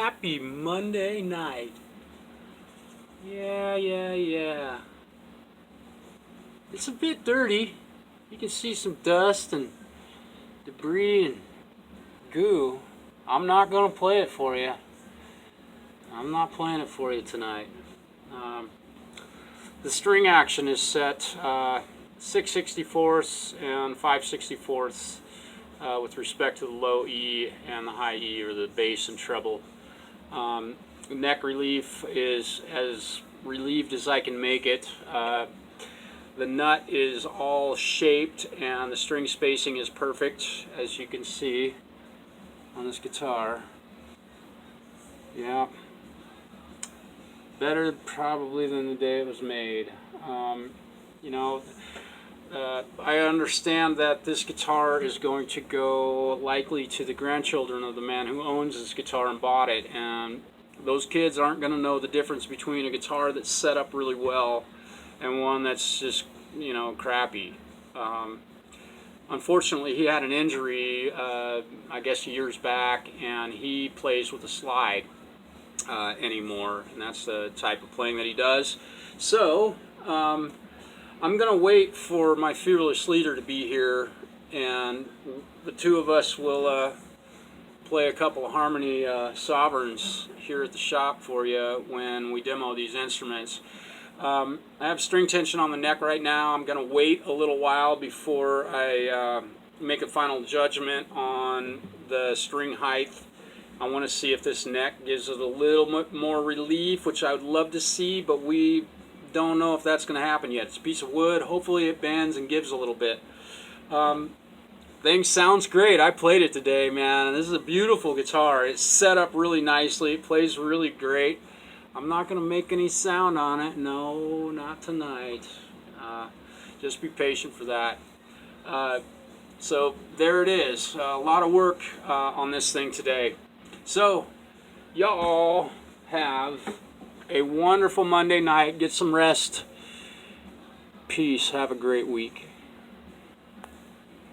Happy Monday night. Yeah. It's a bit dirty. You can see some dust and debris and goo. I'm not going to play it for you. I'm not playing it for you tonight. The string action is set 6/64ths and 5/64ths with respect to the low E and the high E, or the bass and treble. The neck relief is as relieved as I can make it. The nut is all shaped and the string spacing is perfect, as you can see on this guitar. Yeah, better probably than the day it was made. I understand that this guitar is going to go likely to the grandchildren of the man who owns this guitar and bought it, and those kids aren't going to know the difference between a guitar that's set up really well and one that's just, crappy. Unfortunately, he had an injury, I guess years back, and he plays with a slide anymore, and that's the type of playing that he does. So, I'm going to wait for my fearless leader to be here, and the two of us will play a couple of harmony sovereigns here at the shop for you when we demo these instruments. I have string tension on the neck right now. I'm going to wait a little while before I make a final judgment on the string height. I want to see if this neck gives it a little bit more relief, which I would love to see, but we don't know if that's going to happen yet. It's a piece of wood. Hopefully it bends and gives a little bit. Thing sounds great. I played it today, man. This is a beautiful guitar. It's set up really nicely. It plays really great. I'm not going to make any sound on it. No, not tonight. Just be patient for that. So there it is. A lot of work on this thing today. So y'all have a wonderful Monday night. Get some rest. Peace. Have a great week.